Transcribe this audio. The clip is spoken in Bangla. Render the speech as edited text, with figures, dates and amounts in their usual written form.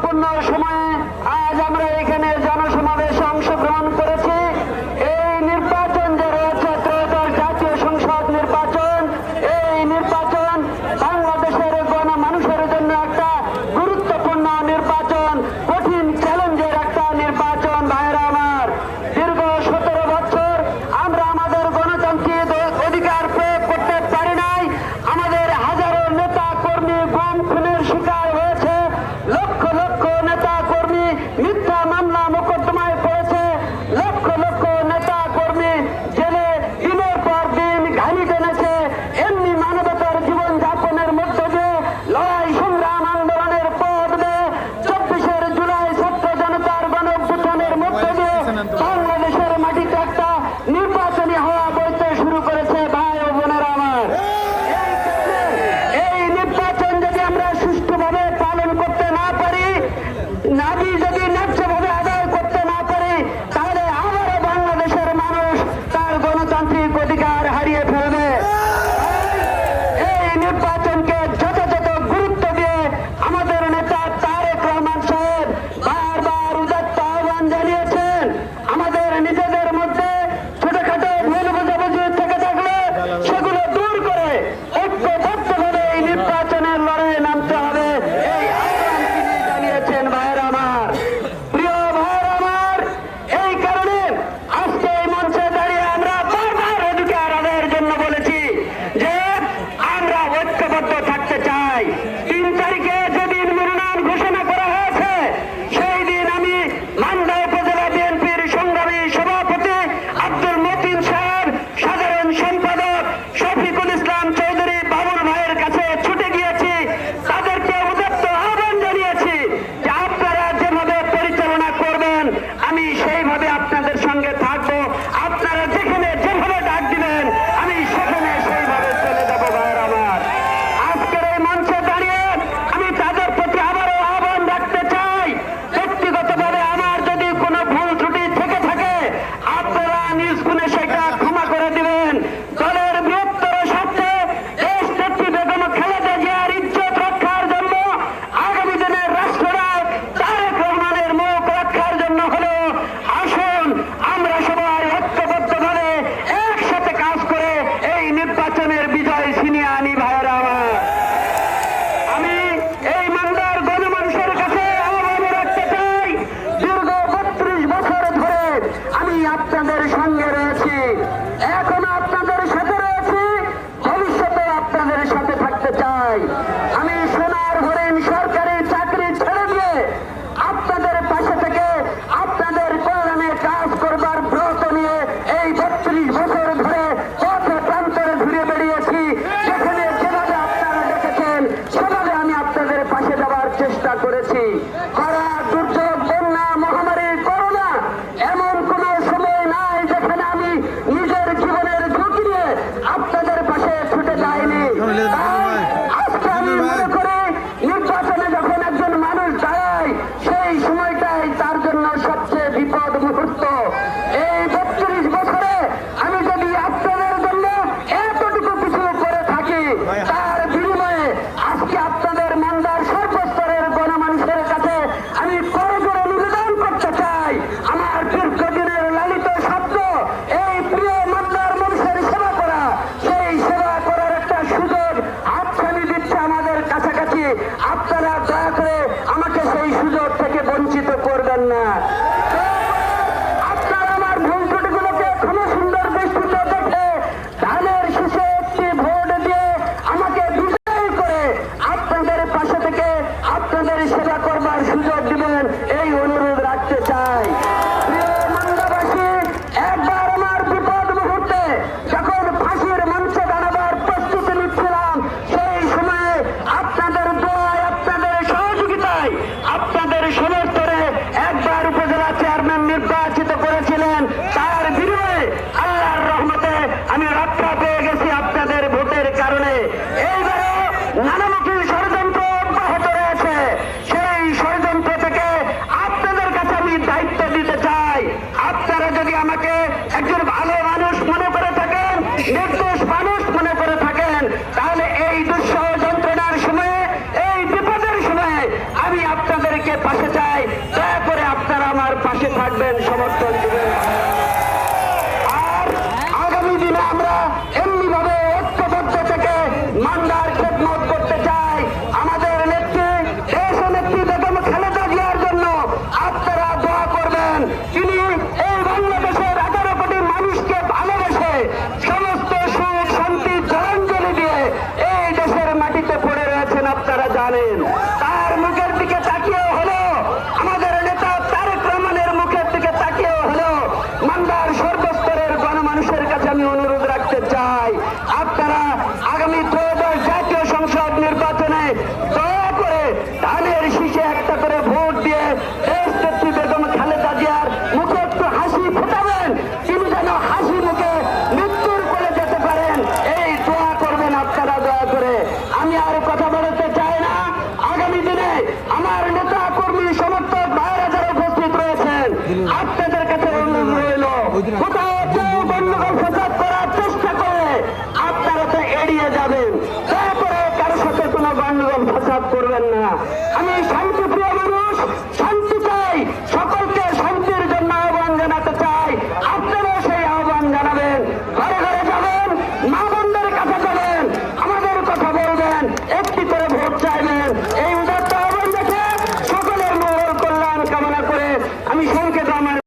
গুরুত্বপূর্ণ সময়ে আজ আমরা এখানে জনসমাবেশে অংশগ্রহণ করেছি। এই নির্বাচন যে রয়েছে ত্রয়োদশ জাতীয় সংসদ নির্বাচন, এই নির্বাচন বাংলাদেশের গণমানুষের জন্য একটা গুরুত্বপূর্ণ নির্বাচন, কঠিন চ্যালেঞ্জের একটা নির্বাচন। ভাইরা আমার, দীর্ঘ 17 বছর আমরা আমাদের গণতান্ত্রিক অধিকার প্রয়োগ করতে পারি নাই। আমাদের হাজারো নেতা কর্মী গুম খুনের শিকার হয়েছে, লক্ষ লক্ষ নেতা কর্মী মিথ্যা মামলা মোকদ্দমায় পড়েছে, লক্ষ লক্ষ নেতা কর্মী জেলে দিনের পর দিন ঘানি টেনেছে। এমনি মানবতার জীবন যাপনের মধ্য দিয়ে লড়াই সংগ্রাম আন্দোলনের পথ দিয়ে 24শে জুলাই ছাত্র জনতার গণ অভ্যুত্থানের মধ্য দিয়ে বাংলাদেশের মাটিতে একটা নির্বাচনী হাওয়া বইতে শুরু করেছে। ভাই ও বোনেরা আমার, এই নির্বাচন যদি আমরা সুষ্ঠুভাবে পালন করতে না পারি, নাবি যদি ন্যায্যভাবে আদায় করতে না পারি, তাহলে আবারও বাংলাদেশের মানুষ তার গণতান্ত্রিক অধিকার হারিয়ে ফেলবে। এই নির্বাচনকে যথাযথ গুরুত্ব দিয়ে আমাদের নেতা তারেক রহমান সাহেব বারবার উদাত্ত আহ্বান জানিয়েছেন। আমাদের নিজেদের মধ্যে ছোটখাটো ভুল বোঝাবুঝি থেকে থাকলে সেগুলো দূর করে ঐক্যবদ্ধভাবে এই নির্বাচনের লড়াইয়ে নামতে হবে, এই আহ্বান তিনি জানিয়েছেন। ভাইয়ের আমার, প্রিয় ভাইয়ের আমার, এই কারণে আজকে এই মঞ্চে দাঁড়িয়ে আমরা বারবার অধিকার আদায়ের জন্য বলেছি যে আমরা ঐক্যবদ্ধ থাকতে চাই। 3 তারিখে যেদিন মনোনয়ন ঘোষণা করা হয়েছে, সেই দিন আমি মান্দা উপজেলা বিএনপির সংগ্রামী সভাপতি আব্দুল মতিন সাহেব, সাধারণ সম্পাদক শফিকুল ইসলাম চৌধুরী বাবুল ভাইয়ের কাছে ছুটে গিয়েছি। তাদেরকে উদাত্ত আহ্বান জানিয়েছি যে আপনারা যেভাবে পরিচালনা করবেন আমি সেইভাবে আপনাদের সঙ্গে থাকবো। আপনারা যেখানে যেভাবে ডাক দিবেন আমি সেখানে সেইভাবে চলে যাবো। ভাইয়ের আমার, আজকের এই মঞ্চে দাঁড়িয়ে আমি তাদের প্রতি আবারও আহ্বান রাখতে চাই, ব্যক্তিগতভাবে আমার যদি কোনো ভুল ত্রুটি থেকে থাকে আপনারা নিজ গুণে সেটা ক্ষমা করে দিবেন। দলের বৃহত্তর স্বার্থে দেশ নেত্রী বেগম খালেদা জিয়ার ইজ্জত রক্ষার জন্য, আগামী দিনের রাষ্ট্রনায়ক তারেক রহমানের মুখ রক্ষার জন্য হলেও আসুন আমরা সবাই ঐক্যবদ্ধভাবে একসাথে কাজ করে এই নির্বাচনের বিজয় ছিনিয়ে আনি। ভাইয়েরা আমার, আমি এই মান্দার গণমানুষের কাছে আহ্বান রাখতে চাই, দীর্ঘ 32 বছর ধরে আমি আপনাদের সঙ্গে রয়েছি, এখনো আপনাদের সাথে রয়েছি, ভবিষ্যতে আপনাদের সাথে থাকতে চাই। আমি সোনার হরিণ সরকারি চাকরি ছেড়ে দিয়ে আপনাদের পাশে থেকে আপনাদের কল্যাণে কাজ করবার ব্রত নিয়ে এই 32 বছর ধরে পথে প্রান্তরে ঘুরে বেরিয়েছি। যেখানে যেভাবে আপনারা দেখেছেন সেভাবে আমি আপনাদের পাশে যাওয়ার চেষ্টা করেছি। খরা, দুর্যোগ, বন্যা, মহামারী, করোনা, এমন কোন সময় নাই যেখানে আমি নিজের জীবনের ঝুঁকি নিয়ে আপনাদের পাশে ছুটে যাইনি। তাই আজকে আমি মনে করি নির্বাচনে যখন একজন মানুষ দাঁড়ায় সেই সময়টাই তার জন্য সবচেয়ে বিপদ মুহূর্ত। এই 32 বছরে আমি যদি আপনাদের জন্য এতটুকু কিছু করে থাকি, তার বিনিময়ে আজকে আপনাদের মান্দার সর্বস্তরের গণমানুষের কাছে আমি করজোড়ে নিবেদন করতে চাই, আমার দীর্ঘদিনের লালিত স্বপ্ন এই প্রিয় মান্দার মানুষের সেবা করা, সেই সেবা করার একটা সুযোগ হাতছানি দিচ্ছে আমাদের কাছাকাছি। আপনারা দয়া করে আমাকে সেই সুযোগ থেকে বঞ্চিত করবেন না। আপনারা আমার ভুল ত্রুটিগুলোকে ক্ষমা সুন্দর দৃষ্টিতে দেখে ধানের শীষে একটি ভোট দিয়ে আমাকে বিজয়ী করে আপনাদের পাশে থেকে আপনাদের সেবা করবার সুযোগ দিবেন, এই অনুরোধ রাখতে চাই। প্রিয় মান্দাবাসী, একবার আমার বিপদ মুহূর্তে যখন ফাঁসির মঞ্চে দাঁড়াবার প্রস্তুতি নিচ্ছিলাম, সেই সময়ে আপনাদের দোয়ায়, আপনাদের সহযোগিতায়, আপনাদের সমর্থনে একবার উপজেলা চেয়ারম্যান নির্বাচিত করেছিলেন। তার বিনিময়ে আল্লাহর রহমতে আমি রক্ষা পেয়ে গেছি আপনাদের ভোটের কারণে। এইবারও নানামুখী ষড়যন্ত্র অব্যাহত রয়েছে, সেই ষড়যন্ত্র থেকে আপনাদের সবাইকে পাশে চাই, দয়া করে আপনারা আমার পাশে থাকবেন, সমর্থন দিবেন।